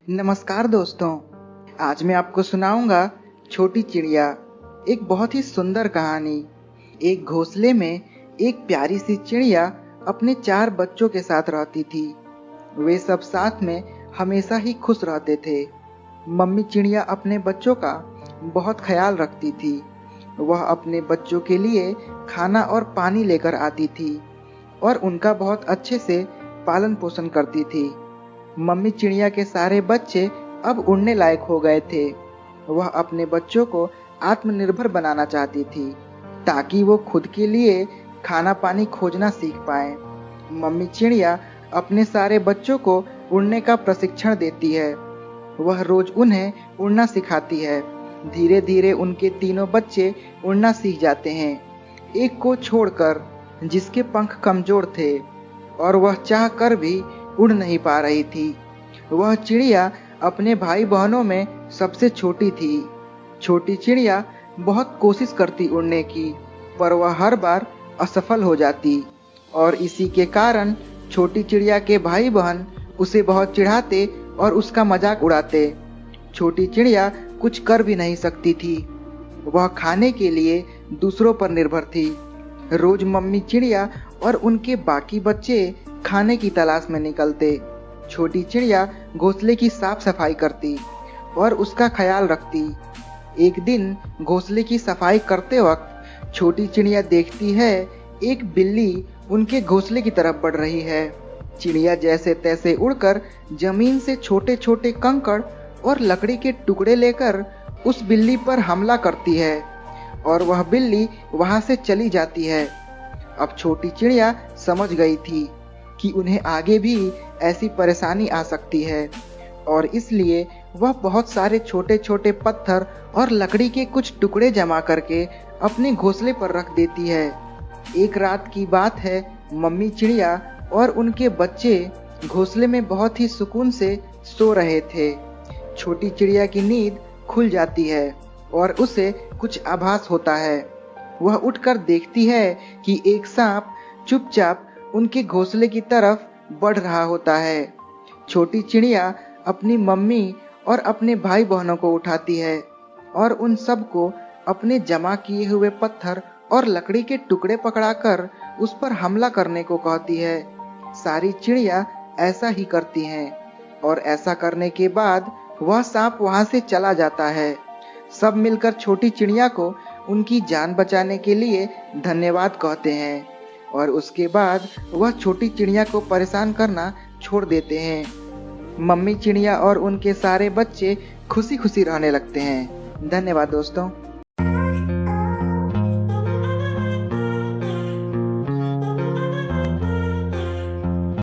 नमस्कार दोस्तों, आज मैं आपको सुनाऊंगा छोटी चिड़िया। एक बहुत ही सुंदर कहानी। एक घोंसले में एक प्यारी सी चिड़िया अपने 4 बच्चों के साथ रहती थी। वे सब साथ में हमेशा ही खुश रहते थे। मम्मी चिड़िया अपने बच्चों का बहुत ख्याल रखती थी। वह अपने बच्चों के लिए खाना और पानी लेकर आती थी और उनका बहुत अच्छे से पालन पोषण करती थी। मम्मी चिड़िया के सारे बच्चे अब उड़ने लायक हो गए थे। वह अपने बच्चों को आत्मनिर्भर बनाना चाहती थी ताकि वो खुद के लिए खाना पानी खोजना सीख पाए। मम्मी चिड़िया अपने सारे बच्चों को उड़ने का प्रशिक्षण देती है। वह रोज उन्हें उड़ना सिखाती है। धीरे धीरे उनके तीनों बच्चे उड़ना सीख जाते हैं, एक को छोड़कर जिसके पंख कमजोर थे और वह चाह कर भी उड़ नहीं पा रही थी। वह चिड़िया अपने भाई बहनों में सबसे छोटी थी। छोटी चिड़िया बहुत कोशिश करती उड़ने की, पर वह हर बार असफल हो जाती और इसी के कारण छोटी चिड़िया के भाई बहन उसे बहुत चिढ़ाते और उसका मजाक उड़ाते। छोटी चिड़िया कुछ कर भी नहीं सकती थी। वह खाने के लिए दूसरों पर निर्भर थी। रोज मम्मी चिड़िया और उनके बाकी बच्चे खाने की तलाश में निकलते। छोटी चिड़िया घोंसले की साफ सफाई करती और उसका ख्याल रखती। एक दिन घोंसले की सफाई करते वक्त छोटी चिड़िया देखती है एक बिल्ली उनके घोंसले की तरफ बढ़ रही है। चिड़िया जैसे तैसे उड़कर जमीन से छोटे छोटे कंकड़ और लकड़ी के टुकड़े लेकर उस बिल्ली पर हमला करती है और वह बिल्ली वहां से चली जाती है। अब छोटी चिड़िया समझ गई थी कि उन्हें आगे भी ऐसी परेशानी आ सकती है और इसलिए वह बहुत सारे छोटे छोटे पत्थर और लकड़ी के कुछ टुकड़े जमा करके अपने घोंसले पर रख देती है। एक रात की बात है, मम्मी चिड़िया और उनके बच्चे घोंसले में बहुत ही सुकून से सो रहे थे। छोटी चिड़िया की नींद खुल जाती है और उसे कुछ आभास होता है। वह उठकर देखती है कि एक सांप चुपचाप उनके घोंसले की तरफ बढ़ रहा होता है। छोटी चिड़िया अपनी मम्मी और अपने भाई बहनों को उठाती है और उन सबको अपने जमा किए हुए पत्थर और लकड़ी के टुकड़े पकड़ाकर उस पर हमला करने को कहती है। सारी चिड़िया ऐसा ही करती हैं और ऐसा करने के बाद वह सांप वहां से चला जाता है। सब मिलकर छोटी चिड़िया को उनकी जान बचाने के लिए धन्यवाद कहते हैं और उसके बाद वह छोटी चिड़िया को परेशान करना छोड़ देते हैं। मम्मी चिड़िया और उनके सारे बच्चे खुशी खुशी रहने लगते हैं। धन्यवाद दोस्तों।